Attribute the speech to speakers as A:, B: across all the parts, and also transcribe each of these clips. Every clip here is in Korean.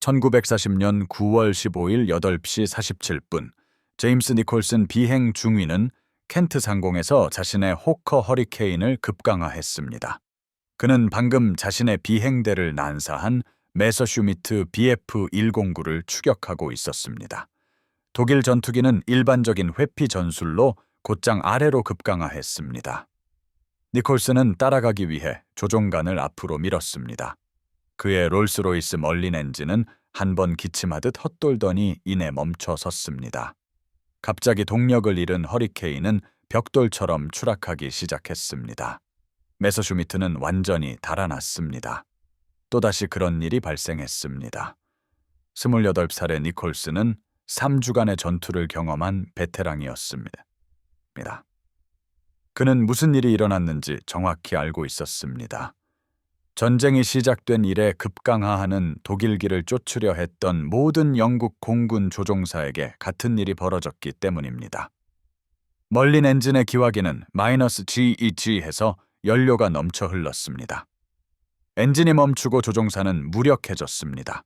A: 1940년 9월 15일 8시 47분, 제임스 니콜슨 비행 중위는 켄트 상공에서 자신의 호커 허리케인을 급강하했습니다. 그는 방금 자신의 비행대를 난사한 메서슈미트 BF-109를 추격하고 있었습니다. 독일 전투기는 일반적인 회피 전술로 곧장 아래로 급강하했습니다. 니콜슨은 따라가기 위해 조종관을 앞으로 밀었습니다. 그의 롤스로이스 멀린 엔진은 한 번 기침하듯 헛돌더니 이내 멈춰 섰습니다. 갑자기 동력을 잃은 허리케인은 벽돌처럼 추락하기 시작했습니다. 메서슈미트는 완전히 달아났습니다. 또다시 그런 일이 발생했습니다. 28살의 니콜슨은 3주간의 전투를 경험한 베테랑이었습니다. 그는 무슨 일이 일어났는지 정확히 알고 있었습니다. 전쟁이 시작된 이래 급강하하는 독일기를 쫓으려 했던 모든 영국 공군 조종사에게 같은 일이 벌어졌기 때문입니다. 멀린 엔진의 기화기는 -GEG해서 연료가 넘쳐 흘렀습니다. 엔진이 멈추고 조종사는 무력해졌습니다.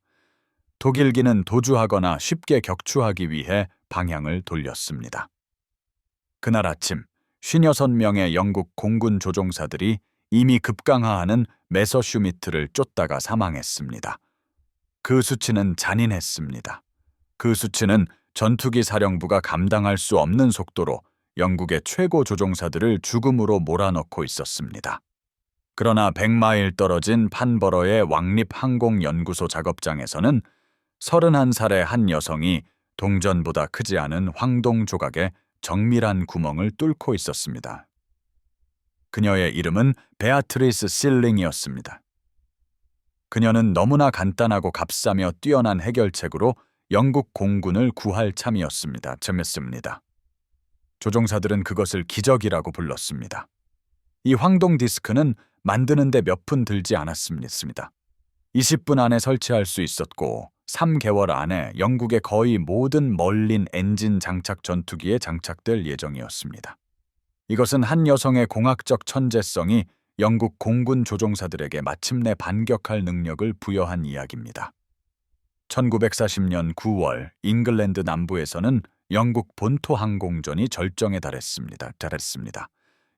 A: 독일기는 도주하거나 쉽게 격추하기 위해 방향을 돌렸습니다. 그날 아침 56명의 영국 공군 조종사들이 이미 급강하하는 메서슈미트를 쫓다가 사망했습니다. 그 수치는 잔인했습니다. 그 수치는 전투기 사령부가 감당할 수 없는 속도로 영국의 최고 조종사들을 죽음으로 몰아넣고 있었습니다. 그러나 100마일 떨어진 판버러의 왕립항공연구소 작업장에서는 31살의 한 여성이 동전보다 크지 않은 황동 조각에 정밀한 구멍을 뚫고 있었습니다. 그녀의 이름은 베아트리스 실링이었습니다. 그녀는 너무나 간단하고 값싸며 뛰어난 해결책으로 영국 공군을 구할 참이었습니다. 조종사들은 그것을 기적이라고 불렀습니다. 이 황동 디스크는 만드는데 몇 분 들지 않았습니다. 20분 안에 설치할 수 있었고 3개월 안에 영국의 거의 모든 멀린 엔진 장착 전투기에 장착될 예정이었습니다. 이것은 한 여성의 공학적 천재성이 영국 공군 조종사들에게 마침내 반격할 능력을 부여한 이야기입니다. 1940년 9월 잉글랜드 남부에서는 영국 본토 항공전이 절정에 달했습니다.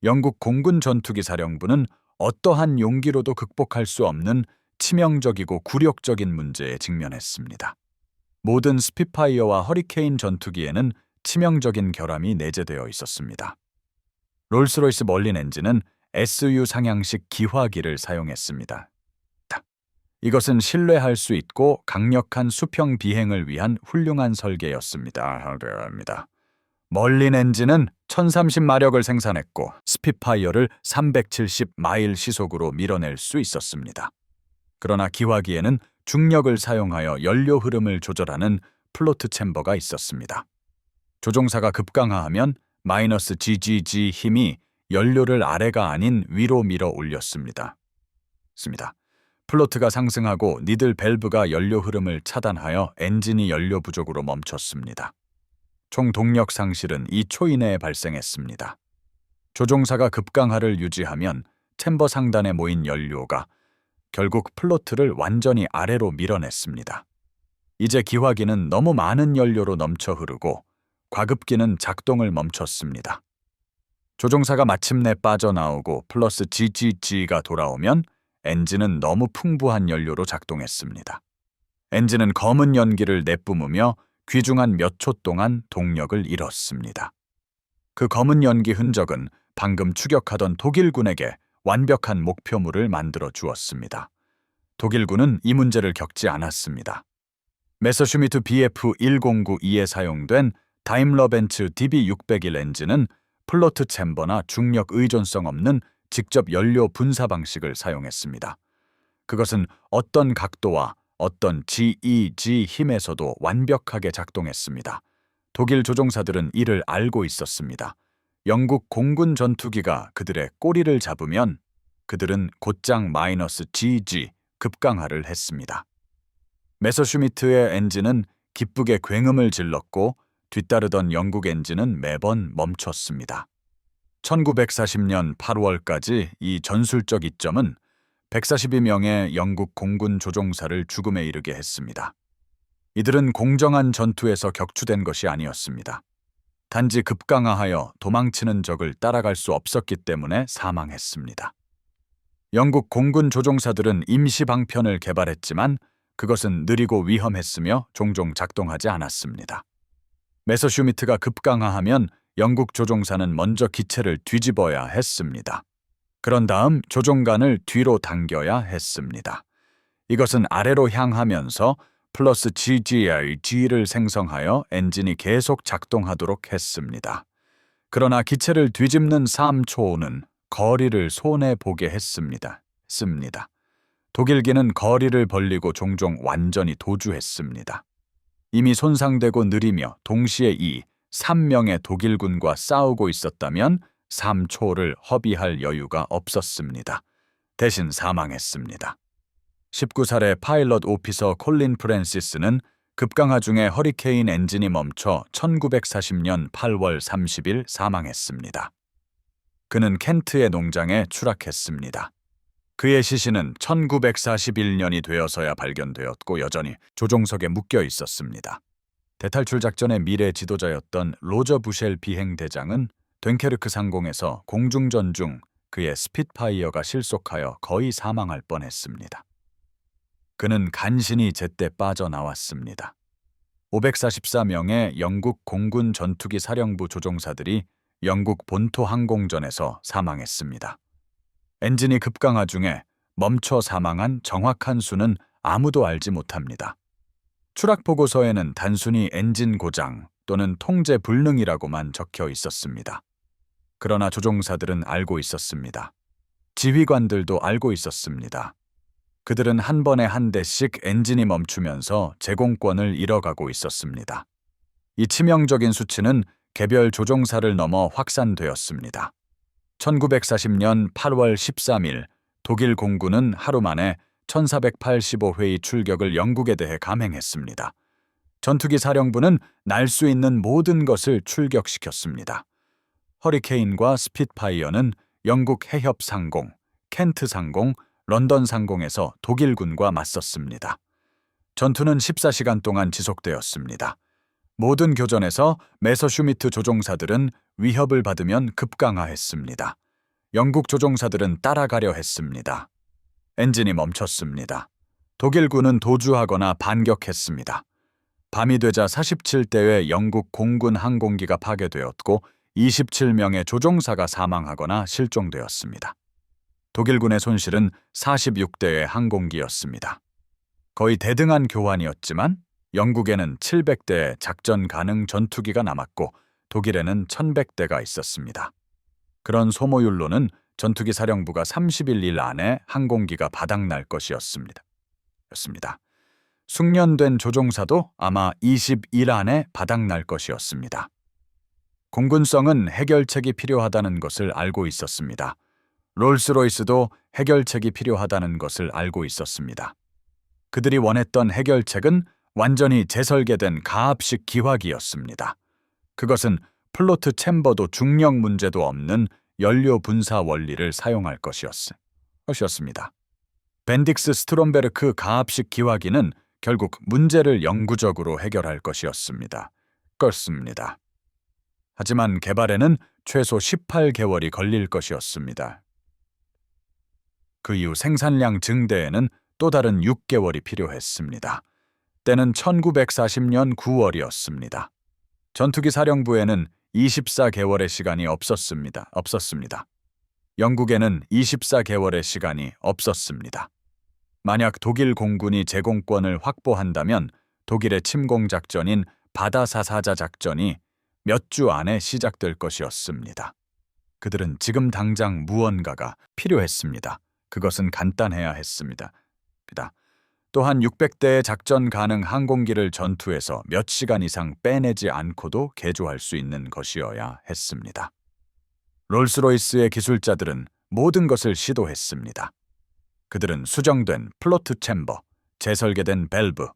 A: 영국 공군 전투기 사령부는 어떠한 용기로도 극복할 수 없는 치명적이고 굴욕적인 문제에 직면했습니다. 모든 스피파이어와 허리케인 전투기에는 치명적인 결함이 내재되어 있었습니다. 롤스로이스 멀린 엔진은 SU 상향식 기화기를 사용했습니다. 이것은 신뢰할 수 있고 강력한 수평 비행을 위한 훌륭한 설계였습니다. 멀린 엔진은 1030마력을 생산했고 스피파이어를 370마일 시속으로 밀어낼 수 있었습니다. 그러나 기화기에는 중력을 사용하여 연료 흐름을 조절하는 플로트 챔버가 있었습니다. 조종사가 급강하하면 -GGG 힘이 연료를 아래가 아닌 위로 밀어 올렸습니다. 플로트가 상승하고 니들 밸브가 연료 흐름을 차단하여 엔진이 연료 부족으로 멈췄습니다. 총 동력 상실은 2초 이내에 발생했습니다. 조종사가 급강하를 유지하면 챔버 상단에 모인 연료가 결국 플로트를 완전히 아래로 밀어냈습니다. 이제 기화기는 너무 많은 연료로 넘쳐 흐르고 과급기는 작동을 멈췄습니다. 조종사가 마침내 빠져나오고 플러스 GGG가 돌아오면 엔진은 너무 풍부한 연료로 작동했습니다. 엔진은 검은 연기를 내뿜으며 귀중한 몇 초 동안 동력을 잃었습니다. 그 검은 연기 흔적은 방금 추격하던 독일군에게 완벽한 목표물을 만들어 주었습니다. 독일군은 이 문제를 겪지 않았습니다. 메서슈미트 BF-109E에 사용된 다임러벤츠 DB601 엔진은 플로트 챔버나 중력 의존성 없는 직접 연료 분사 방식을 사용했습니다. 그것은 어떤 각도와 어떤 GEG 힘에서도 완벽하게 작동했습니다. 독일 조종사들은 이를 알고 있었습니다. 영국 공군 전투기가 그들의 꼬리를 잡으면 그들은 곧장 -GG 급강하를 했습니다. 메서슈미트의 엔진은 기쁘게 굉음을 질렀고 뒤따르던 영국 엔진은 매번 멈췄습니다. 1940년 8월까지 이 전술적 이점은 142명의 영국 공군 조종사를 죽음에 이르게 했습니다. 이들은 공정한 전투에서 격추된 것이 아니었습니다. 단지 급강하하여 도망치는 적을 따라갈 수 없었기 때문에 사망했습니다. 영국 공군 조종사들은 임시 방편을 개발했지만 그것은 느리고 위험했으며 종종 작동하지 않았습니다. 메서슈미트가 급강하하면 영국 조종사는 먼저 기체를 뒤집어야 했습니다. 그런 다음 조종관을 뒤로 당겨야 했습니다. 이것은 아래로 향하면서 플러스 G를 생성하여 엔진이 계속 작동하도록 했습니다. 그러나 기체를 뒤집는 3초는 거리를 손해보게 했습니다. 독일기는 거리를 벌리고 종종 완전히 도주했습니다. 이미 손상되고 느리며 동시에 3명의 독일군과 싸우고 있었다면 3초를 허비할 여유가 없었습니다. 대신 사망했습니다. 19살의 파일럿 오피서 콜린 프랜시스는 급강하 중에 허리케인 엔진이 멈춰 1940년 8월 30일 사망했습니다. 그는 켄트의 농장에 추락했습니다. 그의 시신은 1941년이 되어서야 발견되었고 여전히 조종석에 묶여 있었습니다. 대탈출 작전의 미래 지도자였던 로저 부셸 비행대장은 됴케르크 상공에서 공중전 중 그의 스핏파이어가 실속하여 거의 사망할 뻔했습니다. 그는 간신히 제때 빠져나왔습니다. 544명의 영국 공군 전투기 사령부 조종사들이 영국 본토 항공전에서 사망했습니다. 엔진이 급강하 중에 멈춰 사망한 정확한 수는 아무도 알지 못합니다. 추락 보고서에는 단순히 엔진 고장 또는 통제 불능이라고만 적혀 있었습니다. 그러나 조종사들은 알고 있었습니다. 지휘관들도 알고 있었습니다. 그들은 한 번에 한 대씩 엔진이 멈추면서 제공권을 잃어가고 있었습니다. 이 치명적인 수치는 개별 조종사를 넘어 확산되었습니다. 1940년 8월 13일 독일 공군은 하루 만에 1485회의 출격을 영국에 대해 감행했습니다. 전투기 사령부는 날 수 있는 모든 것을 출격시켰습니다. 허리케인과 스핏파이어는 영국 해협 상공, 켄트 상공, 런던 상공에서 독일군과 맞섰습니다. 전투는 14시간 동안 지속되었습니다. 모든 교전에서 메서슈미트 조종사들은 위협을 받으면 급강하했습니다. 영국 조종사들은 따라가려 했습니다. 엔진이 멈췄습니다. 독일군은 도주하거나 반격했습니다. 밤이 되자 47대의 영국 공군 항공기가 파괴되었고 27명의 조종사가 사망하거나 실종되었습니다. 독일군의 손실은 46대의 항공기였습니다. 거의 대등한 교환이었지만 영국에는 700대의 작전 가능 전투기가 남았고 독일에는 1100대가 있었습니다. 그런 소모율로는 전투기 사령부가 30일 안에 항공기가 바닥날 것이었습니다. 숙련된 조종사도 아마 20일 안에 바닥날 것이었습니다. 공군성은 해결책이 필요하다는 것을 알고 있었습니다. 롤스로이스도 해결책이 필요하다는 것을 알고 있었습니다. 그들이 원했던 해결책은 완전히 재설계된 가압식 기화기였습니다. 그것은 플로트 챔버도 중력 문제도 없는 연료 분사 원리를 사용할 것이었습니다. 벤딕스 스트롬베르크 가압식 기화기는 결국 문제를 영구적으로 해결할 것이었습니다. 하지만 개발에는 최소 18개월이 걸릴 것이었습니다. 그 이후 생산량 증대에는 또 다른 6개월이 필요했습니다. 때는 1940년 9월이었습니다. 전투기 사령부에는 24개월의 시간이 없었습니다. 영국에는 24개월의 시간이 없었습니다. 만약 독일 공군이 제공권을 확보한다면 독일의 침공 작전인 바다사사자 작전이 몇 주 안에 시작될 것이었습니다. 그들은 지금 당장 무언가가 필요했습니다. 그것은 간단해야 했습니다. 또한 600대의 작전 가능 항공기를 전투에서 몇 시간 이상 빼내지 않고도 개조할 수 있는 것이어야 했습니다. 롤스로이스의 기술자들은 모든 것을 시도했습니다. 그들은 수정된 플로트 챔버, 재설계된 밸브,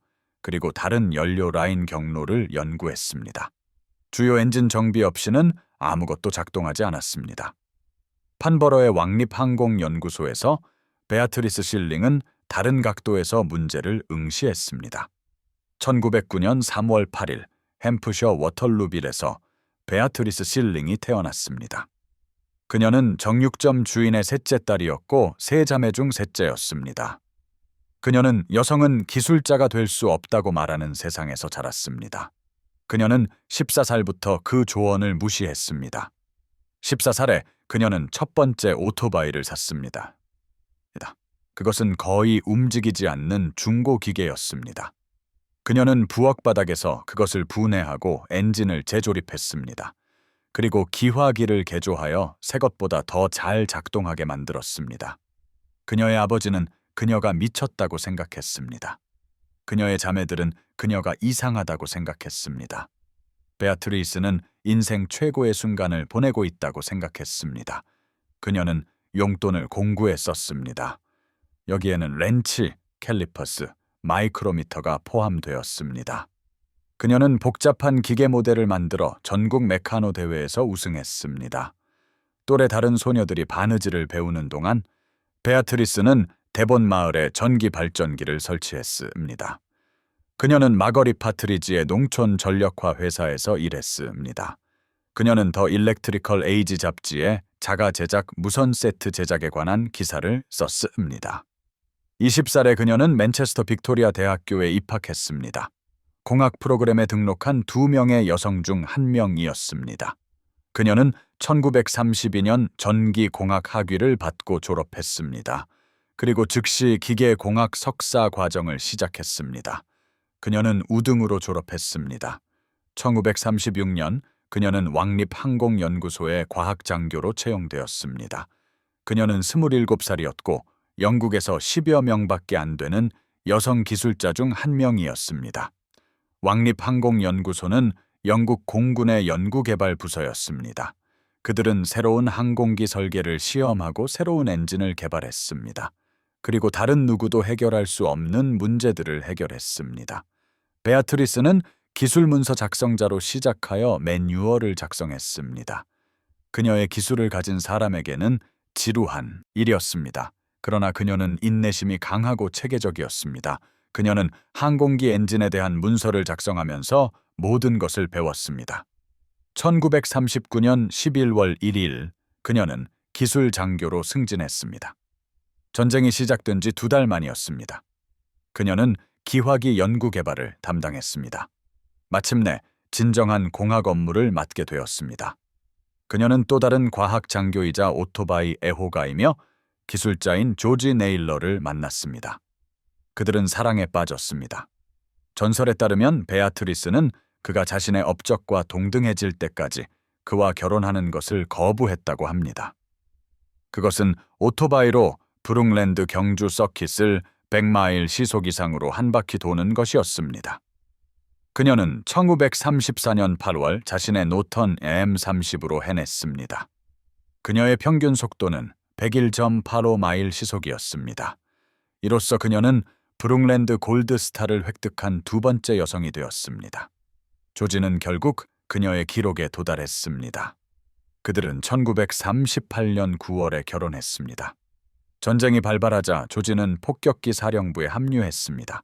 A: 그리고 다른 연료 라인 경로를 연구했습니다. 주요 엔진 정비 없이는 아무것도 작동하지 않았습니다. 판버러의 왕립항공연구소에서 베아트리스 실링은 다른 각도에서 문제를 응시했습니다. 1909년 3월 8일 햄프셔 워털루빌에서 베아트리스 실링이 태어났습니다. 그녀는 정육점 주인의 셋째 딸이었고 세 자매 중 셋째였습니다. 그녀는 여성은 기술자가 될 수 없다고 말하는 세상에서 자랐습니다. 그녀는 14살부터 그 조언을 무시했습니다. 14살에 그녀는 첫 번째 오토바이를 샀습니다. 그것은 거의 움직이지 않는 중고 기계였습니다. 그녀는 부엌 바닥에서 그것을 분해하고 엔진을 재조립했습니다. 그리고 기화기를 개조하여 새 것보다 더 잘 작동하게 만들었습니다. 그녀의 아버지는 그녀가 미쳤다고 생각했습니다. 그녀의 자매들은 그녀가 이상하다고 생각했습니다. 베아트리스는 인생 최고의 순간을 보내고 있다고 생각했습니다. 그녀는 용돈을 공구에 썼습니다. 여기에는 렌치, 캘리퍼스, 마이크로미터가 포함되었습니다. 그녀는 복잡한 기계 모델을 만들어 전국 메카노 대회에서 우승했습니다. 또래 다른 소녀들이 바느질을 배우는 동안 베아트리스는 데본 마을에 전기 발전기를 설치했습니다. 그녀는 마거리 파트리지의 농촌 전력화 회사에서 일했습니다. 그녀는 더 일렉트리컬 에이지 잡지에 자가 제작 무선 세트 제작에 관한 기사를 썼습니다. 20살에 그녀는 맨체스터 빅토리아 대학교에 입학했습니다. 공학 프로그램에 등록한 2명의 여성 중 1명이었습니다. 그녀는 1932년 전기공학 학위를 받고 졸업했습니다. 그리고 즉시 기계공학 석사 과정을 시작했습니다. 그녀는 우등으로 졸업했습니다. 1936년 그녀는 왕립항공연구소의 과학장교로 채용되었습니다. 그녀는 27살이었고 영국에서 10여 명밖에 안 되는 여성 기술자 중 1명이었습니다. 왕립항공연구소는 영국 공군의 연구개발 부서였습니다. 그들은 새로운 항공기 설계를 시험하고 새로운 엔진을 개발했습니다. 그리고 다른 누구도 해결할 수 없는 문제들을 해결했습니다. 베아트리스는 기술문서 작성자로 시작하여 매뉴얼을 작성했습니다. 그녀의 기술을 가진 사람에게는 지루한 일이었습니다. 그러나 그녀는 인내심이 강하고 체계적이었습니다. 그녀는 항공기 엔진에 대한 문서를 작성하면서 모든 것을 배웠습니다. 1939년 11월 1일 그녀는 기술 장교로 승진했습니다. 전쟁이 시작된 지 2달 만이었습니다. 그녀는 기화기 연구 개발을 담당했습니다. 마침내 진정한 공학 업무를 맡게 되었습니다. 그녀는 또 다른 과학 장교이자 오토바이 애호가이며 기술자인 조지 네일러를 만났습니다. 그들은 사랑에 빠졌습니다. 전설에 따르면 베아트리스는 그가 자신의 업적과 동등해질 때까지 그와 결혼하는 것을 거부했다고 합니다. 그것은 오토바이로 브룩랜드 경주 서킷을 100마일 시속 이상으로 한 바퀴 도는 것이었습니다. 그녀는 1934년 8월 자신의 노턴 M30으로 해냈습니다. 그녀의 평균 속도는 101.85마일 시속이었습니다. 이로써 그녀는 브룩랜드 골드스타를 획득한 2번째 여성이 되었습니다. 조지는 결국 그녀의 기록에 도달했습니다. 그들은 1938년 9월에 결혼했습니다. 전쟁이 발발하자 조지는 폭격기 사령부에 합류했습니다.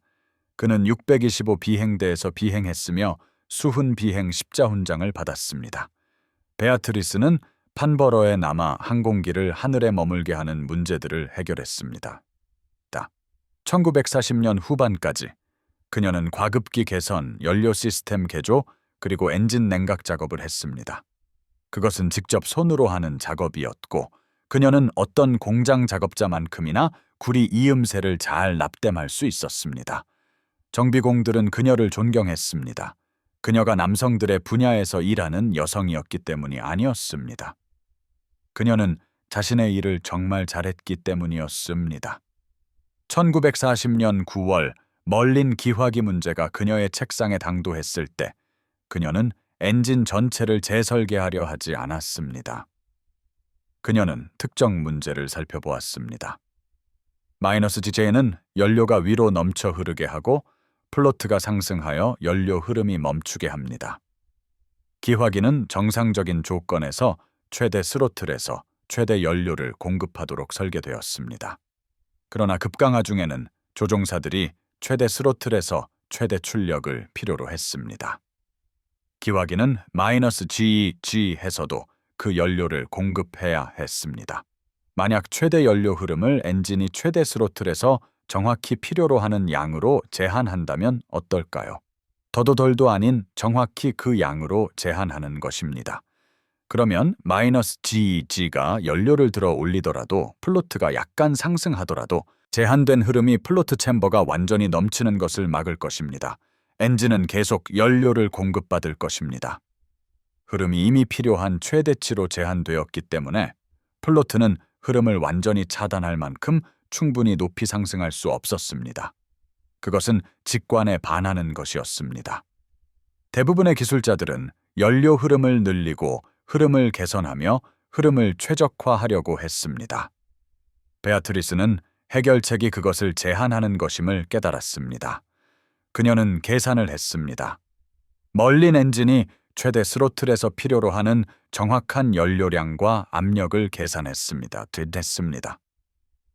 A: 그는 625 비행대에서 비행했으며 수훈 비행 십자훈장을 받았습니다. 베아트리스는 판버러에 남아 항공기를 하늘에 머물게 하는 문제들을 해결했습니다. 1940년 후반까지 그녀는 과급기 개선, 연료 시스템 개조, 그리고 엔진 냉각 작업을 했습니다. 그것은 직접 손으로 하는 작업이었고 그녀는 어떤 공장 작업자만큼이나 구리 이음새를 잘 납땜할 수 있었습니다. 정비공들은 그녀를 존경했습니다. 그녀가 남성들의 분야에서 일하는 여성이었기 때문이 아니었습니다. 그녀는 자신의 일을 정말 잘했기 때문이었습니다. 1940년 9월 멀린 기화기 문제가 그녀의 책상에 당도했을 때 그녀는 엔진 전체를 재설계하려 하지 않았습니다. 그녀는 특정 문제를 살펴보았습니다. -GJ는 연료가 위로 넘쳐 흐르게 하고 플로트가 상승하여 연료 흐름이 멈추게 합니다. 기화기는 정상적인 조건에서 최대 스로틀에서 최대 연료를 공급하도록 설계되었습니다. 그러나 급강하 중에는 조종사들이 최대 스로틀에서 최대 출력을 필요로 했습니다. 기화기는 -GG 해서도 그 연료를 공급해야 했습니다. 만약 최대 연료 흐름을 엔진이 최대 스로틀에서 정확히 필요로 하는 양으로 제한한다면 어떨까요? 더도 덜도 아닌 정확히 그 양으로 제한하는 것입니다. 그러면 -GG가 연료를 들어 올리더라도 플로트가 약간 상승하더라도 제한된 흐름이 플로트 챔버가 완전히 넘치는 것을 막을 것입니다. 엔진은 계속 연료를 공급받을 것입니다. 흐름이 이미 필요한 최대치로 제한되었기 때문에 플로트는 흐름을 완전히 차단할 만큼 충분히 높이 상승할 수 없었습니다. 그것은 직관에 반하는 것이었습니다. 대부분의 기술자들은 연료 흐름을 늘리고 흐름을 개선하며 흐름을 최적화하려고 했습니다. 베아트리스는 해결책이 그것을 제한하는 것임을 깨달았습니다. 그녀는 계산을 했습니다. 멀린 엔진이 최대 스로틀에서 필요로 하는 정확한 연료량과 압력을 계산했습니다.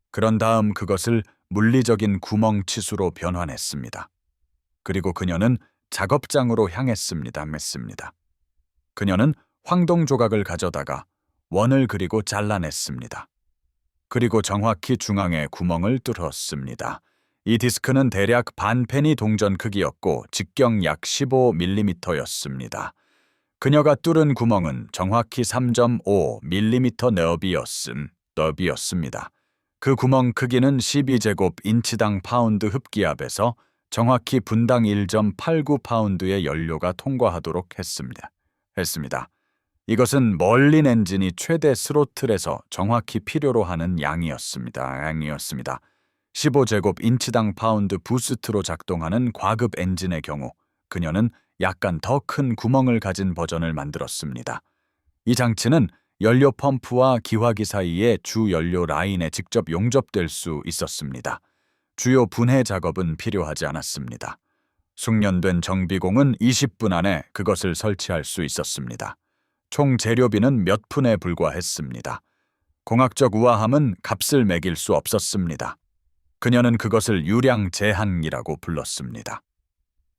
A: 그런 다음 그것을 물리적인 구멍 치수로 변환했습니다. 그리고 그녀는 작업장으로 향했습니다. 그녀는 황동 조각을 가져다가 원을 그리고 잘라냈습니다. 그리고 정확히 중앙에 구멍을 뚫었습니다. 이 디스크는 대략 반페니 동전 크기였고 직경 약 15mm였습니다. 그녀가 뚫은 구멍은 정확히 3.5mm 너비였습니다. 그 구멍 크기는 12제곱인치당 파운드 흡기압에서 정확히 분당 1.89파운드의 연료가 통과하도록 했습니다. 이것은 멀린 엔진이 최대 스로틀에서 정확히 필요로 하는 양이었습니다. 15제곱인치당 파운드 부스트로 작동하는 과급 엔진의 경우 그녀는 약간 더 큰 구멍을 가진 버전을 만들었습니다. 이 장치는 연료 펌프와 기화기 사이의 주 연료 라인에 직접 용접될 수 있었습니다. 주요 분해 작업은 필요하지 않았습니다. 숙련된 정비공은 20분 안에 그것을 설치할 수 있었습니다. 총 재료비는 몇 푼에 불과했습니다. 공학적 우아함은 값을 매길 수 없었습니다. 그녀는 그것을 유량 제한기라고 불렀습니다.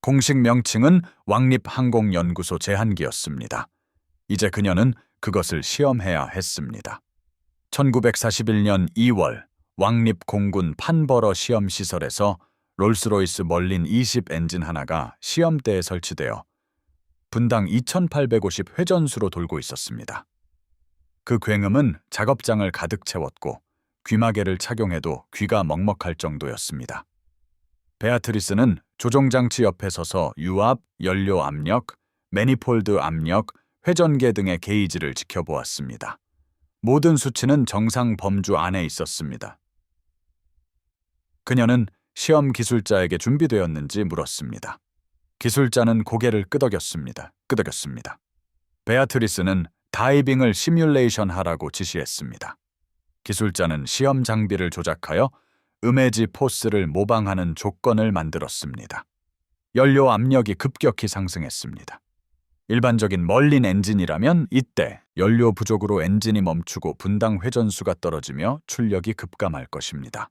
A: 공식 명칭은 왕립항공연구소 제한기였습니다. 이제 그녀는 그것을 시험해야 했습니다. 1941년 2월 왕립공군 판버러 시험시설에서 롤스로이스 멀린 20 엔진 하나가 시험대에 설치되어 분당 2850 회전수로 돌고 있었습니다. 그 굉음은 작업장을 가득 채웠고 귀마개를 착용해도 귀가 먹먹할 정도였습니다. 베아트리스는 조종장치 옆에 서서 유압, 연료 압력, 매니폴드 압력, 회전계 등의 게이지를 지켜보았습니다. 모든 수치는 정상 범주 안에 있었습니다. 그녀는 시험 기술자에게 준비되었는지 물었습니다. 기술자는 고개를 끄덕였습니다. 베아트리스는 다이빙을 시뮬레이션 하라고 지시했습니다. 기술자는 시험 장비를 조작하여 음해지 포스를 모방하는 조건을 만들었습니다. 연료 압력이 급격히 상승했습니다. 일반적인 멀린 엔진이라면 이때 연료 부족으로 엔진이 멈추고 분당 회전수가 떨어지며 출력이 급감할 것입니다.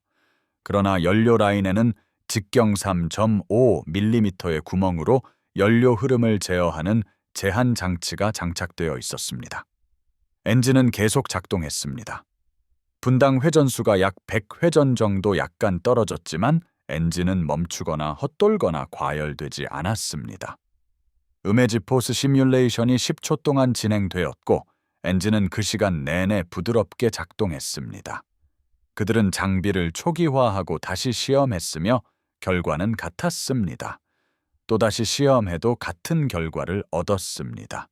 A: 그러나 연료 라인에는 직경 3.5mm의 구멍으로 연료 흐름을 제어하는 제한 장치가 장착되어 있었습니다. 엔진은 계속 작동했습니다. 분당 회전수가 약 100회전 정도 약간 떨어졌지만 엔진은 멈추거나 헛돌거나 과열되지 않았습니다. 음해지 포스 시뮬레이션이 10초 동안 진행되었고 엔진은 그 시간 내내 부드럽게 작동했습니다. 그들은 장비를 초기화하고 다시 시험했으며 결과는 같았습니다. 또다시 시험해도 같은 결과를 얻었습니다.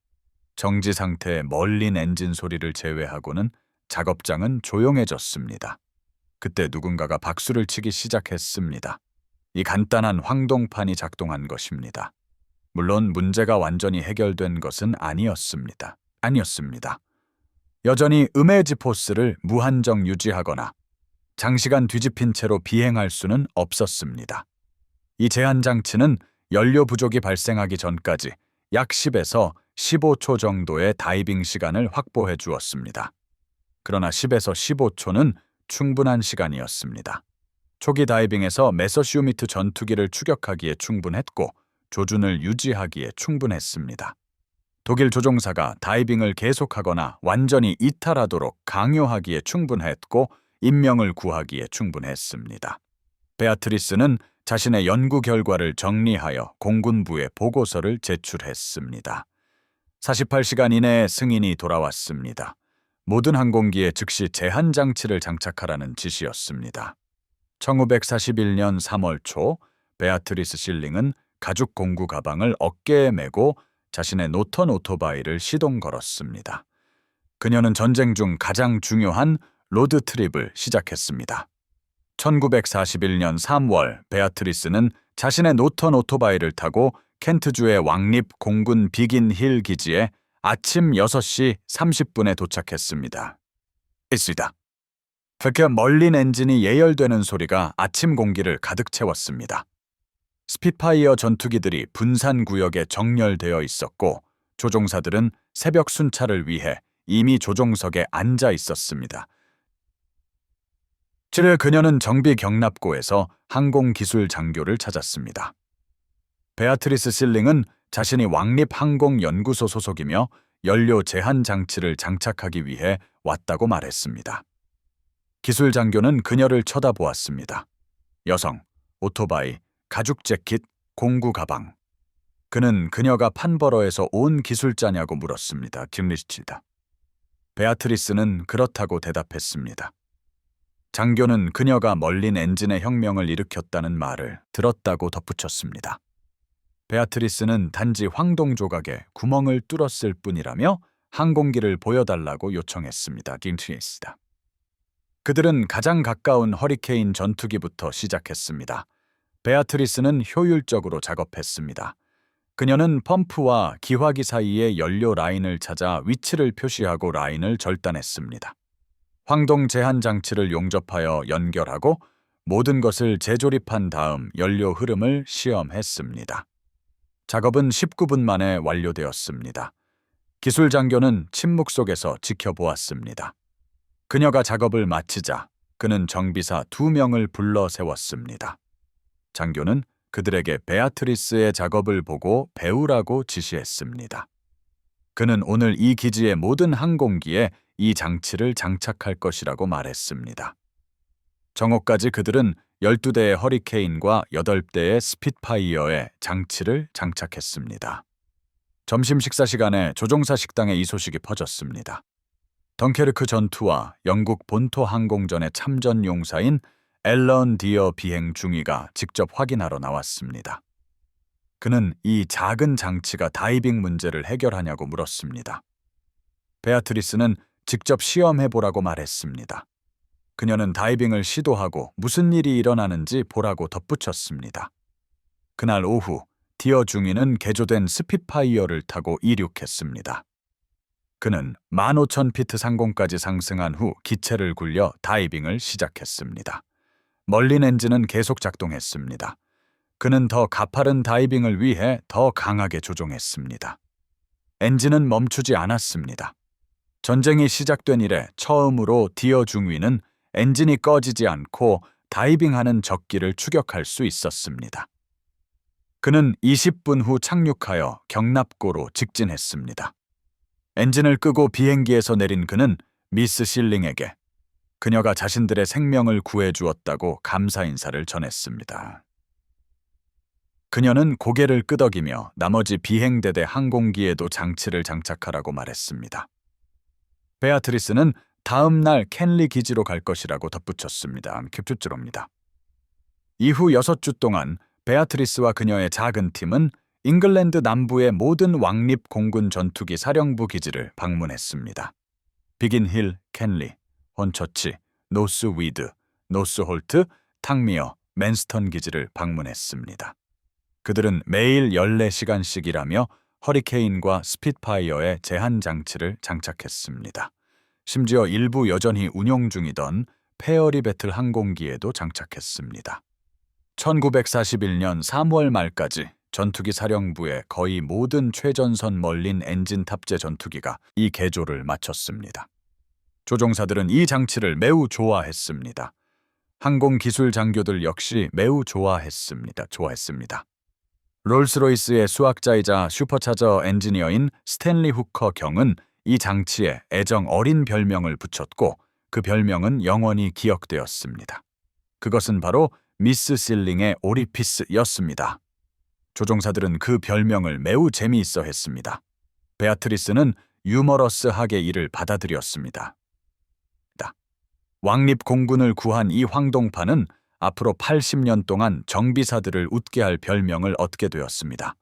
A: 정지 상태의 멀린 엔진 소리를 제외하고는 작업장은 조용해졌습니다. 그때 누군가가 박수를 치기 시작했습니다. 이 간단한 황동판이 작동한 것입니다. 물론 문제가 완전히 해결된 것은 아니었습니다. 여전히 음해지 포스를 무한정 유지하거나 장시간 뒤집힌 채로 비행할 수는 없었습니다. 이 제한 장치는 연료 부족이 발생하기 전까지 약 10에서 15초 정도의 다이빙 시간을 확보해 주었습니다. 그러나 10에서 15초는 충분한 시간이었습니다. 초기 다이빙에서 메서슈미트 전투기를 추격하기에 충분했고 조준을 유지하기에 충분했습니다. 독일 조종사가 다이빙을 계속하거나 완전히 이탈하도록 강요하기에 충분했고 인명을 구하기에 충분했습니다. 베아트리스는 자신의 연구 결과를 정리하여 공군부에 보고서를 제출했습니다. 48시간 이내에 승인이 돌아왔습니다. 모든 항공기에 즉시 제한 장치를 장착하라는 지시였습니다. 1941년 3월 초 베아트리스 실링은 가죽 공구 가방을 어깨에 메고 자신의 노턴 오토바이를 시동 걸었습니다. 그녀는 전쟁 중 가장 중요한 로드 트립을 시작했습니다. 1941년 3월 베아트리스는 자신의 노턴 오토바이를 타고 켄트주의 왕립 공군 비긴 힐 기지에 아침 6시 30분에 도착했습니다. 있습니다. 그렇게 멀린 엔진이 예열되는 소리가 아침 공기를 가득 채웠습니다. 스핏파이어 전투기들이 분산 구역에 정렬되어 있었고 조종사들은 새벽 순찰을 위해 이미 조종석에 앉아 있었습니다. 7일 그녀는 정비 경납고에서 항공기술 장교를 찾았습니다. 베아트리스 실링은 자신이 왕립항공연구소 소속이며 연료 제한 장치를 장착하기 위해 왔다고 말했습니다. 기술 장교는 그녀를 쳐다보았습니다. 여성, 오토바이, 가죽 재킷, 공구 가방. 그는 그녀가 판버러에서 온 기술자냐고 물었습니다. 김리치다. 베아트리스는 그렇다고 대답했습니다. 장교는 그녀가 멀린 엔진의 혁명을 일으켰다는 말을 들었다고 덧붙였습니다. 베아트리스는 단지 황동 조각에 구멍을 뚫었을 뿐이라며 항공기를 보여달라고 요청했습니다. 김트리스다. 그들은 가장 가까운 허리케인 전투기부터 시작했습니다. 베아트리스는 효율적으로 작업했습니다. 그녀는 펌프와 기화기 사이의 연료 라인을 찾아 위치를 표시하고 라인을 절단했습니다. 황동 제한 장치를 용접하여 연결하고 모든 것을 재조립한 다음 연료 흐름을 시험했습니다. 작업은 19분 만에 완료되었습니다. 기술 장교는 침묵 속에서 지켜보았습니다. 그녀가 작업을 마치자 그는 정비사 2명을 불러 세웠습니다. 장교는 그들에게 베아트리스의 작업을 보고 배우라고 지시했습니다. 그는 오늘 이 기지의 모든 항공기에 이 장치를 장착할 것이라고 말했습니다. 정오까지 그들은 12대의 허리케인과 8대의 스핏파이어에 장치를 장착했습니다. 점심 식사 시간에 조종사 식당에 이 소식이 퍼졌습니다. 덩케르크 전투와 영국 본토 항공전의 참전 용사인 앨런 디어 비행 중위가 직접 확인하러 나왔습니다. 그는 이 작은 장치가 다이빙 문제를 해결하냐고 물었습니다. 베아트리스는 직접 시험해보라고 말했습니다. 그녀는 다이빙을 시도하고 무슨 일이 일어나는지 보라고 덧붙였습니다. 그날 오후 디어 중위는 개조된 스핏파이어를 타고 이륙했습니다. 그는 15,000피트 상공까지 상승한 후 기체를 굴려 다이빙을 시작했습니다. 멀린 엔진은 계속 작동했습니다. 그는 더 가파른 다이빙을 위해 더 강하게 조종했습니다. 엔진은 멈추지 않았습니다. 전쟁이 시작된 이래 처음으로 디어 중위는 엔진이 꺼지지 않고 다이빙하는 적기를 추격할 수 있었습니다. 그는 20분 후 착륙하여 경납고로 직진했습니다. 엔진을 끄고 비행기에서 내린 그는 미스 실링에게 그녀가 자신들의 생명을 구해주었다고 감사 인사를 전했습니다. 그녀는 고개를 끄덕이며 나머지 비행대대 항공기에도 장치를 장착하라고 말했습니다. 베아트리스는 다음 날 켄리 기지로 갈 것이라고 덧붙였습니다. 캡처입니다. 이후 6주 동안 베아트리스와 그녀의 작은 팀은 잉글랜드 남부의 모든 왕립 공군 전투기 사령부 기지를 방문했습니다. 비긴힐, 켄리, 혼처치, 노스위드, 노스홀트, 탕미어, 맨스턴 기지를 방문했습니다. 그들은 매일 14시간씩 일하며 허리케인과 스핏파이어의 제한 장치를 장착했습니다. 심지어 일부 여전히 운용 중이던 페어리 배틀 항공기에도 장착했습니다. 1941년 3월 말까지 전투기 사령부의 거의 모든 최전선 멀린 엔진 탑재 전투기가 이 개조를 마쳤습니다. 조종사들은 이 장치를 매우 좋아했습니다. 항공기술 장교들 역시 매우 좋아했습니다. 롤스로이스의 수학자이자 슈퍼차저 엔지니어인 스탠리 후커 경은 이 장치에 애정 어린 별명을 붙였고 그 별명은 영원히 기억되었습니다. 그것은 바로 미스 실링의 오리피스였습니다. 조종사들은 그 별명을 매우 재미있어 했습니다. 베아트리스는 유머러스하게 이를 받아들였습니다. 왕립 공군을 구한 이 황동파는 앞으로 80년 동안 정비사들을 웃게 할 별명을 얻게 되었습니다.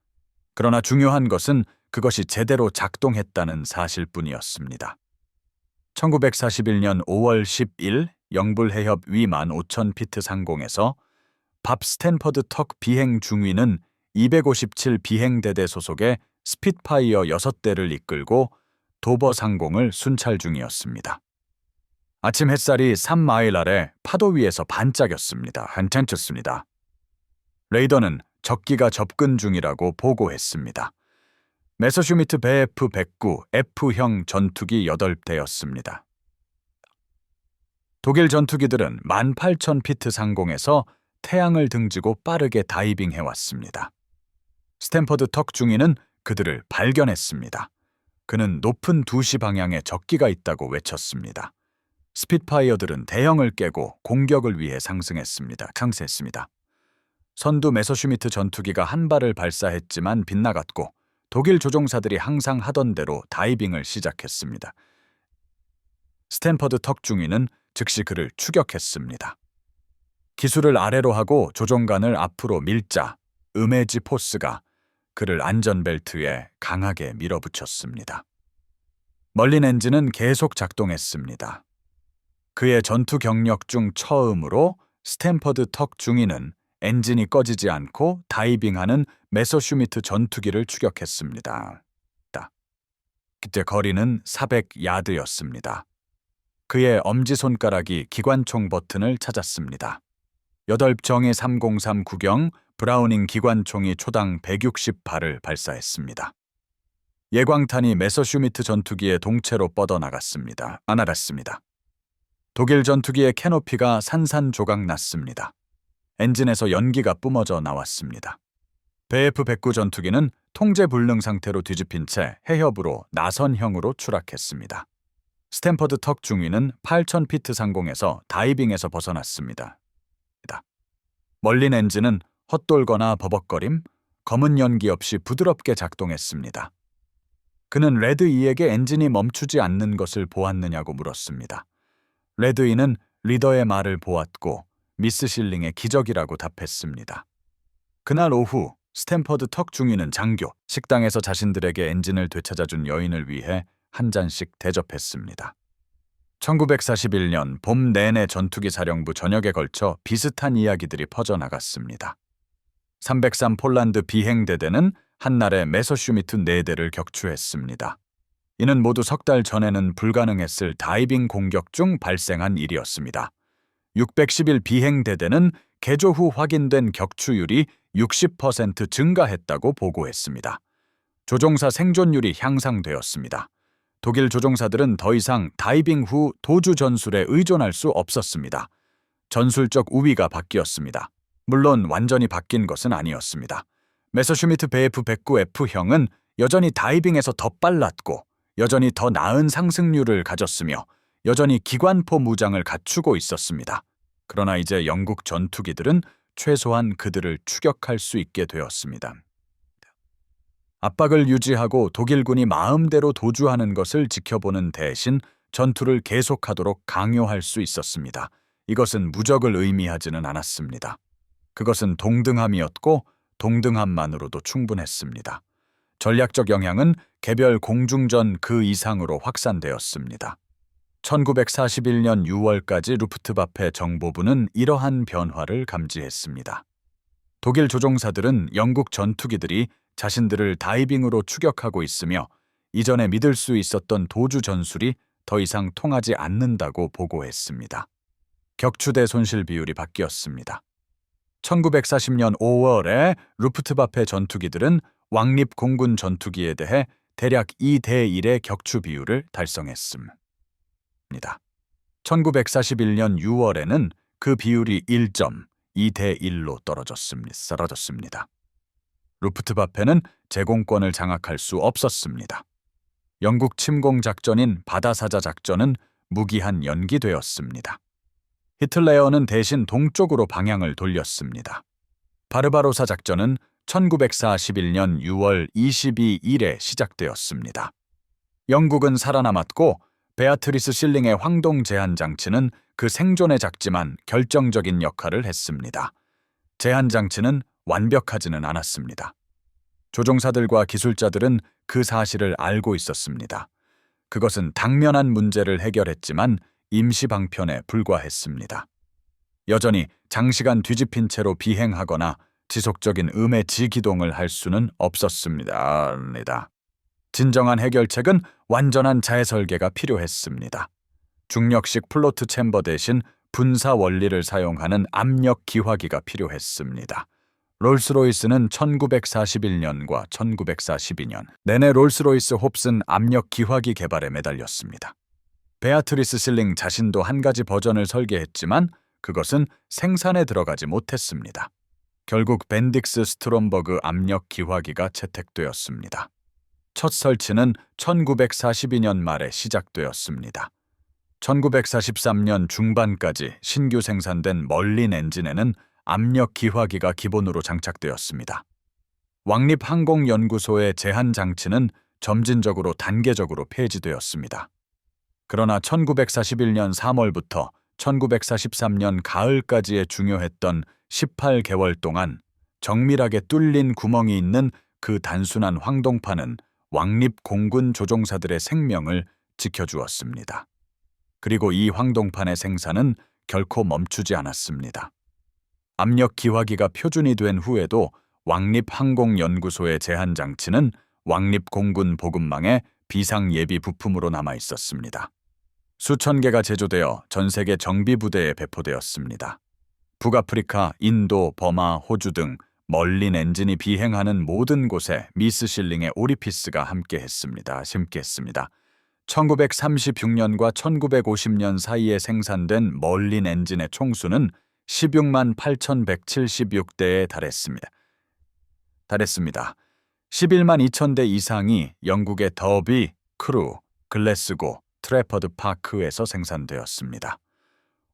A: 그러나 중요한 것은 그것이 제대로 작동했다는 사실뿐이었습니다. 1941년 5월 10일 영불해협 위 15,000피트 상공에서 밥 스탠퍼드 턱 비행 중위는 257 비행대대 소속의 스핏파이어 6대를 이끌고 도버 상공을 순찰 중이었습니다. 아침 햇살이 3마일 아래 파도 위에서 반짝였습니다. 괜찮습니다. 레이더는 적기가 접근 중이라고 보고했습니다. 메서슈미트 베에프 109 F형 전투기 8대였습니다. 독일 전투기들은 18,000피트 상공에서 태양을 등지고 빠르게 다이빙해왔습니다. 스탠퍼드 턱 중위는 그들을 발견했습니다. 그는 높은 2시 방향에 적기가 있다고 외쳤습니다. 스핏파이어들은 대형을 깨고 공격을 위해 상승했습니다. 선두 메서슈미트 전투기가 한 발을 발사했지만 빗나갔고 독일 조종사들이 항상 하던 대로 다이빙을 시작했습니다. 스탠퍼드 턱 중위는 즉시 그를 추격했습니다. 기술을 아래로 하고 조종관을 앞으로 밀자 음해지 포스가 그를 안전벨트에 강하게 밀어붙였습니다. 멀린 엔진은 계속 작동했습니다. 그의 전투 경력 중 처음으로 스탠퍼드 턱 중위는 엔진이 꺼지지 않고 다이빙하는 메서슈미트 전투기를 추격했습니다. 그때 거리는 400야드였습니다. 그의 엄지손가락이 기관총 버튼을 찾았습니다. 8정의 303 구경 브라우닝 기관총이 초당 160발을 발사했습니다. 예광탄이 메서슈미트 전투기의 동체로 뻗어나갔습니다. 독일 전투기의 캐노피가 산산조각 났습니다. 엔진에서 연기가 뿜어져 나왔습니다. 베에프 109 전투기는 통제 불능 상태로 뒤집힌 채 해협으로 나선형으로 추락했습니다. 스탠퍼드 턱 중위는 8,000피트 상공에서 다이빙에서 벗어났습니다. 멀린 엔진은 헛돌거나 버벅거림, 검은 연기 없이 부드럽게 작동했습니다. 그는 레드-E에게 엔진이 멈추지 않는 것을 보았느냐고 물었습니다. 레드-E는 리더의 말을 보았고 미스 실링의 기적이라고 답했습니다. 그날 오후 스탠퍼드 턱 중위는 장교, 식당에서 자신들에게 엔진을 되찾아준 여인을 위해 한 잔씩 대접했습니다. 1941년 봄 내내 전투기 사령부 전역에 걸쳐 비슷한 이야기들이 퍼져나갔습니다. 303 폴란드 비행대대는 한날에 메서슈미트 4대를 격추했습니다. 이는 모두 석 달 전에는 불가능했을 다이빙 공격 중 발생한 일이었습니다. 611 비행대대는 개조 후 확인된 격추율이 60% 증가했다고 보고했습니다. 조종사 생존율이 향상되었습니다. 독일 조종사들은 더 이상 다이빙 후 도주 전술에 의존할 수 없었습니다. 전술적 우위가 바뀌었습니다. 물론 완전히 바뀐 것은 아니었습니다. 메서슈미트 베에프 109F형은 여전히 다이빙에서 더 빨랐고 여전히 더 나은 상승률을 가졌으며 여전히 기관포 무장을 갖추고 있었습니다. 그러나 이제 영국 전투기들은 최소한 그들을 추격할 수 있게 되었습니다. 압박을 유지하고 독일군이 마음대로 도주하는 것을 지켜보는 대신 전투를 계속하도록 강요할 수 있었습니다. 이것은 무적을 의미하지는 않았습니다. 그것은 동등함이었고 동등함만으로도 충분했습니다. 전략적 영향은 개별 공중전 그 이상으로 확산되었습니다. 1941년 6월까지 루프트와페 정보부는 이러한 변화를 감지했습니다. 독일 조종사들은 영국 전투기들이 자신들을 다이빙으로 추격하고 있으며 이전에 믿을 수 있었던 도주 전술이 더 이상 통하지 않는다고 보고했습니다. 격추대 손실 비율이 바뀌었습니다. 1940년 5월에 루프트와페 전투기들은 왕립 공군 전투기에 대해 대략 2대1의 격추 비율을 달성했습니다. 1941년 6월에는 그 비율이 1.2대 1로 사라졌습니다. 루프트바페는 제공권을 장악할 수 없었습니다. 영국 침공 작전인 바다사자 작전은 무기한 연기되었습니다. 히틀레어는 대신 동쪽으로 방향을 돌렸습니다. 바르바로사 작전은 1941년 6월 22일에 시작되었습니다. 영국은 살아남았고 베아트리스 실링의 황동 제한 장치는 그 생존에 작지만 결정적인 역할을 했습니다. 제한 장치는 완벽하지는 않았습니다. 조종사들과 기술자들은 그 사실을 알고 있었습니다. 그것은 당면한 문제를 해결했지만 임시 방편에 불과했습니다. 여전히 장시간 뒤집힌 채로 비행하거나 지속적인 음의 지기동을 할 수는 없었습니다. 진정한 해결책은 완전한 자해설계가 필요했습니다. 중력식 플로트 챔버 대신 분사 원리를 사용하는 압력 기화기가 필요했습니다. 롤스로이스는 1941년과 1942년 내내 롤스로이스 홉슨 압력 기화기 개발에 매달렸습니다. 베아트리스 실링 자신도 한 가지 버전을 설계했지만 그것은 생산에 들어가지 못했습니다. 결국 벤딕스 스트롬버그 압력 기화기가 채택되었습니다. 첫 설치는 1942년 말에 시작되었습니다. 1943년 중반까지 신규 생산된 멀린 엔진에는 압력 기화기가 기본으로 장착되었습니다. 왕립항공연구소의 제한 장치는 점진적으로 단계적으로 폐지되었습니다. 그러나 1941년 3월부터 1943년 가을까지의 중요했던 18개월 동안 정밀하게 뚫린 구멍이 있는 그 단순한 황동판은 왕립 공군 조종사들의 생명을 지켜주었습니다. 그리고 이 황동판의 생산은 결코 멈추지 않았습니다. 압력 기화기가 표준이 된 후에도 왕립항공연구소의 제한 장치는 왕립공군 보급망의 비상 예비 부품으로 남아 있었습니다. 수천 개가 제조되어 전 세계 정비부대에 배포되었습니다. 북아프리카, 인도, 버마, 호주 등 멀린 엔진이 비행하는 모든 곳에 미스 실링의 오리피스가 함께했습니다. 1936년과 1950년 사이에 생산된 멀린 엔진의 총수는 16만 8,176대에 달했습니다. 11만 2천 대 이상이 영국의 더비, 크루, 글래스고, 트래퍼드 파크에서 생산되었습니다.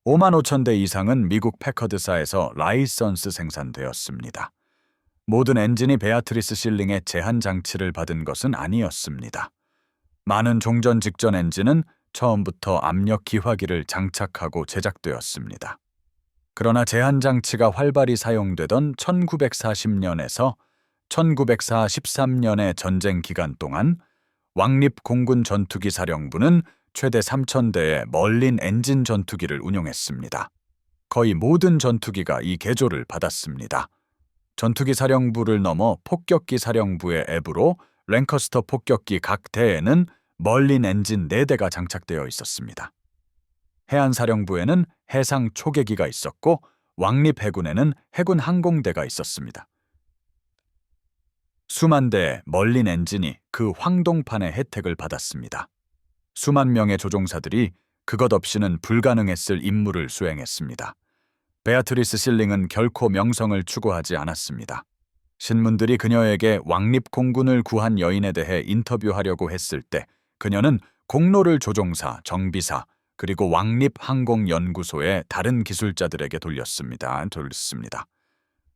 A: 5만 5천 대 이상은 미국 패커드사에서 라이선스 생산되었습니다. 모든 엔진이 베아트리스 실링의 제한 장치를 받은 것은 아니었습니다. 많은 종전 직전 엔진은 처음부터 압력 기화기를 장착하고 제작되었습니다. 그러나 제한 장치가 활발히 사용되던 1940년에서 1943년의 전쟁 기간 동안 왕립공군 전투기 사령부는 최대 3,000대의 멀린 엔진 전투기를 운용했습니다. 거의 모든 전투기가 이 개조를 받았습니다. 전투기 사령부를 넘어 폭격기 사령부의 앱으로 랭커스터 폭격기 각 대에는 멀린 엔진 4대가 장착되어 있었습니다. 해안사령부에는 해상 초계기가 있었고 왕립해군에는 해군 항공대가 있었습니다. 수만 대의 멀린 엔진이 그 황동판의 혜택을 받았습니다. 수만 명의 조종사들이 그것 없이는 불가능했을 임무를 수행했습니다. 베아트리스 실링은 결코 명성을 추구하지 않았습니다. 신문들이 그녀에게 왕립공군을 구한 여인에 대해 인터뷰하려고 했을 때 그녀는 공로를 조종사, 정비사, 그리고 왕립항공연구소의 다른 기술자들에게 돌렸습니다.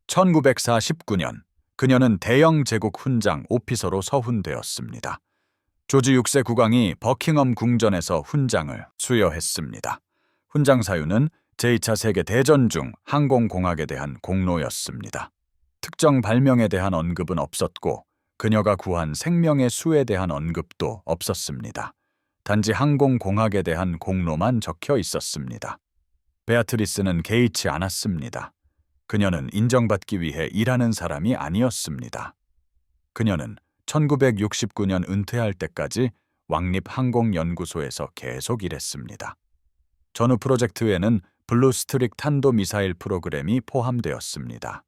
A: 1949년 그녀는 대영 제국 훈장 오피서로 서훈되었습니다. 조지 6세 국왕이 버킹엄 궁전에서 훈장을 수여했습니다. 훈장 사유는 제2차 세계대전 중 항공공학에 대한 공로였습니다. 특정 발명에 대한 언급은 없었고 그녀가 구한 생명의 수에 대한 언급도 없었습니다. 단지 항공공학에 대한 공로만 적혀 있었습니다. 베아트리스는 개의치 않았습니다. 그녀는 인정받기 위해 일하는 사람이 아니었습니다. 그녀는 1969년 은퇴할 때까지 왕립항공연구소에서 계속 일했습니다. 전후 프로젝트에는 블루스트릭 탄도미사일 프로그램이 포함되었습니다.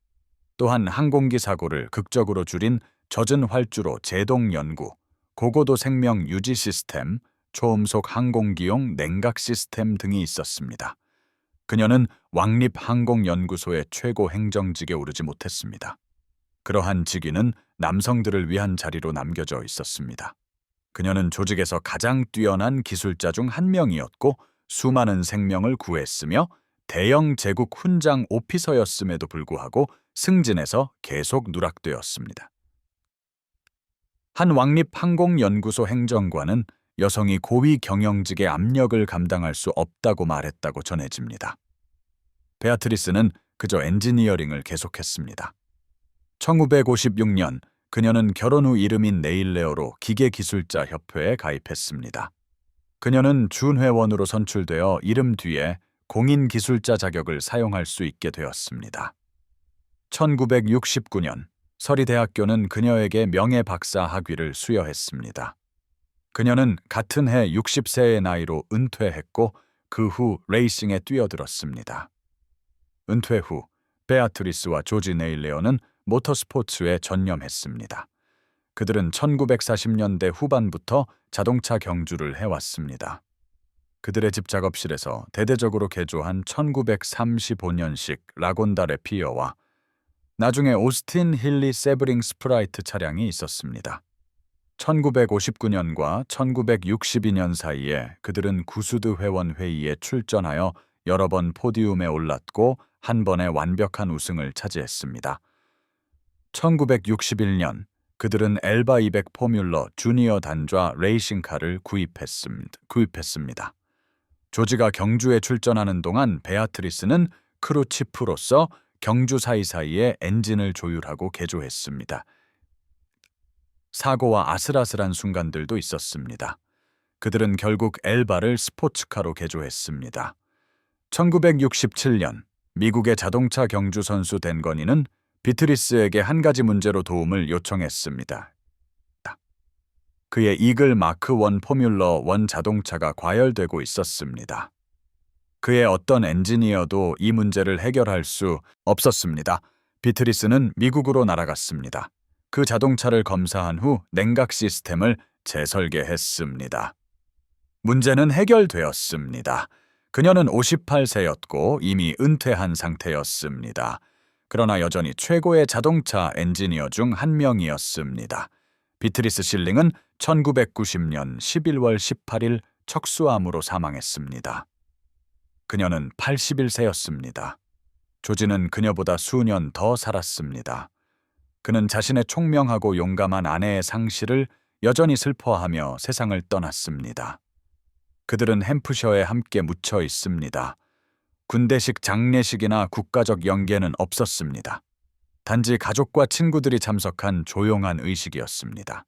A: 또한 항공기 사고를 극적으로 줄인 젖은 활주로 제동 연구, 고고도 생명 유지 시스템, 초음속 항공기용 냉각 시스템 등이 있었습니다. 그녀는 왕립항공연구소의 최고 행정직에 오르지 못했습니다. 그러한 직위는 남성들을 위한 자리로 남겨져 있었습니다. 그녀는 조직에서 가장 뛰어난 기술자 중 한 명이었고 수많은 생명을 구했으며 대영 제국 훈장 오피서였음에도 불구하고 승진에서 계속 누락되었습니다. 한 왕립항공연구소 행정관은 여성이 고위 경영직의 압력을 감당할 수 없다고 말했다고 전해집니다. 베아트리스는 그저 엔지니어링을 계속했습니다. 1956년 그녀는 결혼 후 이름인 네일레어로 기계기술자 협회에 가입했습니다. 그녀는 준회원으로 선출되어 이름 뒤에 공인기술자 자격을 사용할 수 있게 되었습니다. 1969년 서리대학교는 그녀에게 명예박사 학위를 수여했습니다. 그녀는 같은 해 60세의 나이로 은퇴했고 그 후 레이싱에 뛰어들었습니다. 은퇴 후 베아트리스와 조지 네일레어는 모터스포츠에 전념했습니다. 그들은 1940년대 후반부터 자동차 경주를 해왔습니다. 그들의 집 작업실에서 대대적으로 개조한 1935년식 라곤다 레피어와 나중에 오스틴 힐리 세브링 스프라이트 차량이 있었습니다. 1959년과 1962년 사이에 그들은 구수드 회원 회의에 출전하여 여러 번 포디움에 올랐고 한 번에 완벽한 우승을 차지했습니다. 1961년 그들은 엘바 200 포뮬러 주니어 단좌 레이싱카를 구입했습니다. 조지가 경주에 출전하는 동안 베아트리스는 크루치프로서 경주 사이사이에 엔진을 조율하고 개조했습니다. 사고와 아슬아슬한 순간들도 있었습니다. 그들은 결국 엘바를 스포츠카로 개조했습니다. 1967년 미국의 자동차 경주 선수 댄거니는 비트리스에게 한 가지 문제로 도움을 요청했습니다. 그의 이글 마크 1 포뮬러 1 자동차가 과열되고 있었습니다. 그의 어떤 엔지니어도 이 문제를 해결할 수 없었습니다. 비트리스는 미국으로 날아갔습니다. 그 자동차를 검사한 후 냉각 시스템을 재설계했습니다. 문제는 해결되었습니다. 그녀는 58세였고 이미 은퇴한 상태였습니다. 그러나 여전히 최고의 자동차 엔지니어 중 한 명이었습니다. 비트리스 실링은 1990년 11월 18일 척수암으로 사망했습니다. 그녀는 81세였습니다. 조지는 그녀보다 수년 더 살았습니다. 그는 자신의 총명하고 용감한 아내의 상실을 여전히 슬퍼하며 세상을 떠났습니다. 그들은 햄프셔에 함께 묻혀 있습니다. 군대식 장례식이나 국가적 영계는 없었습니다. 단지 가족과 친구들이 참석한 조용한 의식이었습니다.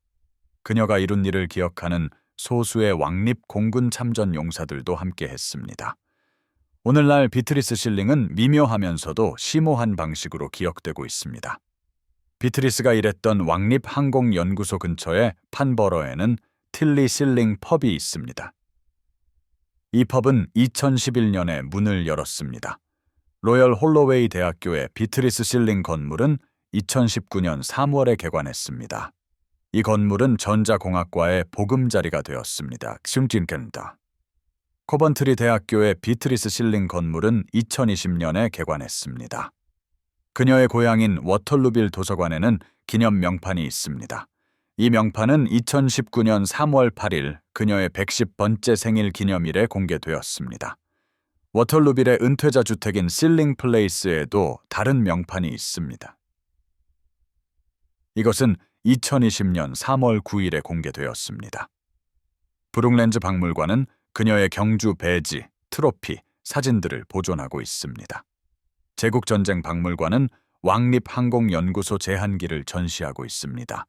A: 그녀가 이룬 일을 기억하는 소수의 왕립 공군 참전 용사들도 함께 했습니다. 오늘날 비트리스 실링은 미묘하면서도 심오한 방식으로 기억되고 있습니다. 비트리스가 일했던 왕립항공연구소 근처의 판버러에는 틸리 실링 펍이 있습니다. 이 펍은 2011년에 문을 열었습니다. 로열 홀로웨이 대학교의 비트리스 실링 건물은 2019년 3월에 개관했습니다. 이 건물은 전자공학과의 보금자리가 되었습니다. 코번트리 대학교의 비트리스 실링 건물은 2020년에 개관했습니다. 그녀의 고향인 워털루빌 도서관에는 기념 명판이 있습니다. 이 명판은 2019년 3월 8일 그녀의 110번째 생일 기념일에 공개되었습니다. 워털루빌의 은퇴자 주택인 실링 플레이스에도 다른 명판이 있습니다. 이것은 2020년 3월 9일에 공개되었습니다. 브룩렌즈 박물관은 그녀의 경주 배지, 트로피, 사진들을 보존하고 있습니다. 제국전쟁 박물관은 왕립항공연구소 제한기를 전시하고 있습니다.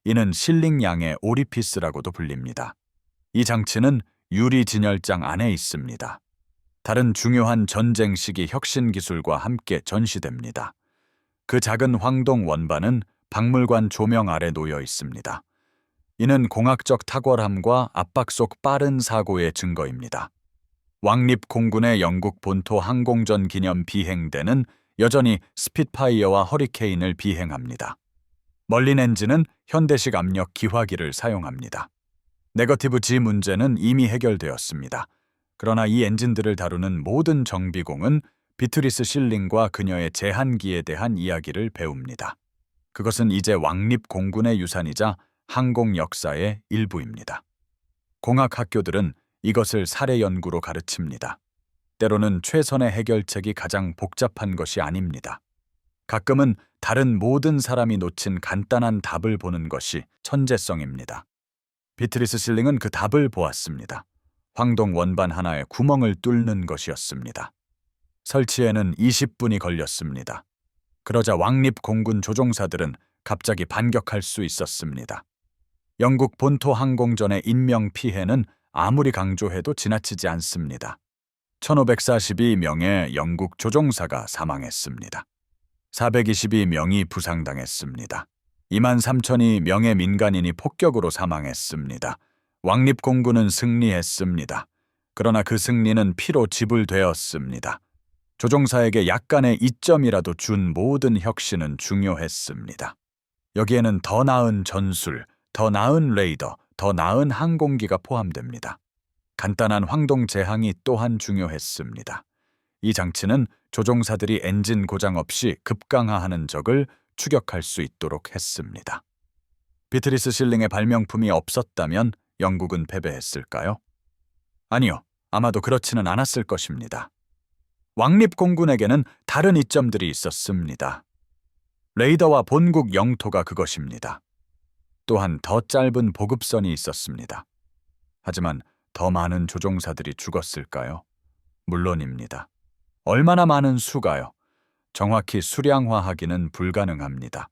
A: 이는 실링 양의 오리피스라고도 불립니다. 이 장치는 유리 진열장 안에 있습니다. 다른 중요한 전쟁 시기 혁신 기술과 함께 전시됩니다. 그 작은 황동 원반은 박물관 조명 아래 놓여 있습니다. 이는 공학적 탁월함과 압박 속 빠른 사고의 증거입니다. 왕립공군의 영국 본토 항공전 기념 비행대는 여전히 스핏파이어와 허리케인을 비행합니다. 멀린 엔진은 현대식 압력 기화기를 사용합니다. 네거티브 G 문제는 이미 해결되었습니다. 그러나 이 엔진들을 다루는 모든 정비공은 비트리스 실링과 그녀의 제한기에 대한 이야기를 배웁니다. 그것은 이제 왕립 공군의 유산이자 항공 역사의 일부입니다. 공학 학교들은 이것을 사례 연구로 가르칩니다. 때로는 최선의 해결책이 가장 복잡한 것이 아닙니다. 가끔은 다른 모든 사람이 놓친 간단한 답을 보는 것이 천재성입니다. 비트리스 실링은 그 답을 보았습니다. 황동 원반 하나에 구멍을 뚫는 것이었습니다. 설치에는 20분이 걸렸습니다. 그러자 왕립 공군 조종사들은 갑자기 반격할 수 있었습니다. 영국 본토 항공전의 인명 피해는 아무리 강조해도 지나치지 않습니다. 1542명의 영국 조종사가 사망했습니다. 422명이 부상당했습니다. 23,000명의 민간인이 폭격으로 사망했습니다. 왕립 공군은 승리했습니다. 그러나 그 승리는 피로 지불되었습니다. 조종사에게 약간의 이점이라도 준 모든 혁신은 중요했습니다. 여기에는 더 나은 전술, 더 나은 레이더, 더 나은 항공기가 포함됩니다. 간단한 황동 제항이 또한 중요했습니다. 이 장치는 조종사들이 엔진 고장 없이 급강하하는 적을 추격할 수 있도록 했습니다. 비트리스 실링의 발명품이 없었다면 영국은 패배했을까요? 아니요, 아마도 그렇지는 않았을 것입니다. 왕립 공군에게는 다른 이점들이 있었습니다. 레이더와 본국 영토가 그것입니다. 또한 더 짧은 보급선이 있었습니다. 하지만 더 많은 조종사들이 죽었을까요? 물론입니다. 얼마나 많은 수가요? 정확히 수량화하기는 불가능합니다.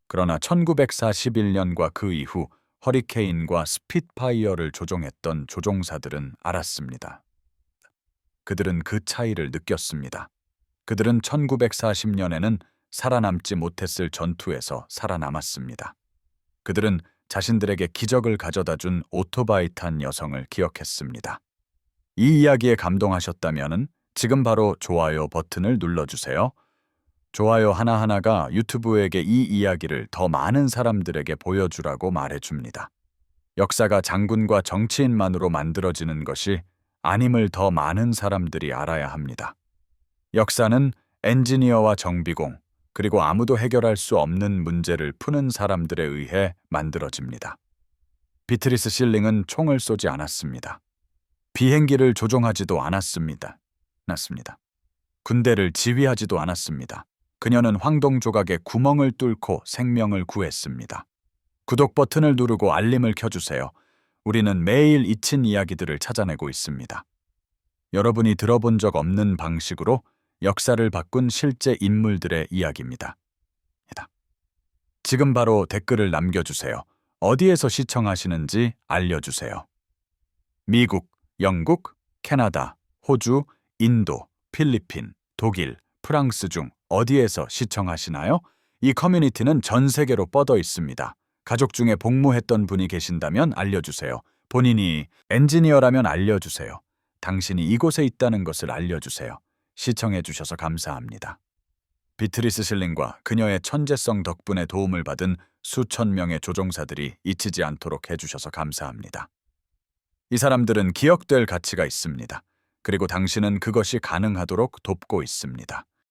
A: 그러나 1941년과 그 이후 허리케인과 스핏파이어를 조종했던 조종사들은 알았습니다. 그들은 그 차이를 느꼈습니다. 그들은 1940년에는 살아남지 못했을 전투에서 살아남았습니다. 그들은 자신들에게 기적을 가져다 준 오토바이 탄 여성을 기억했습니다. 이 이야기에 감동하셨다면 지금 바로 좋아요 버튼을 눌러주세요. 좋아요 하나하나가 유튜브에게 이 이야기를 더 많은 사람들에게 보여주라고 말해줍니다. 역사가 장군과 정치인만으로 만들어지는 것이 아님을 더 많은 사람들이 알아야 합니다. 역사는 엔지니어와 정비공, 그리고 아무도 해결할 수 없는 문제를 푸는 사람들에 의해 만들어집니다. 비트리스 실링은 총을 쏘지 않았습니다. 비행기를 조종하지도 않았습니다. 군대를 지휘하지도 않았습니다. 그녀는 황동 조각에 구멍을 뚫고 생명을 구했습니다. 구독 버튼을 누르고 알림을 켜주세요. 우리는 매일 잊힌 이야기들을 찾아내고 있습니다. 여러분이 들어본 적 없는 방식으로 역사를 바꾼 실제 인물들의 이야기입니다. 지금 바로 댓글을 남겨주세요. 어디에서 시청하시는지 알려주세요. 미국, 영국, 캐나다, 호주, 인도, 필리핀, 독일, 프랑스 중 어디에서 시청하시나요? 이 커뮤니티는 전 세계로 뻗어 있습니다. 가족 중에 복무했던 분이 계신다면 알려주세요. 본인이 엔지니어라면 알려주세요. 당신이 이곳에 있다는 것을 알려주세요. 시청해주셔서 감사합니다. 비트리스 실링과 그녀의 천재성 덕분에 도움을 받은 수천 명의 조종사들이 잊히지 않도록 해주셔서 감사합니다. 이 사람들은 기억될 가치가 있습니다. 그리고 당신은 그것이 가능하도록 돕고 있습니다.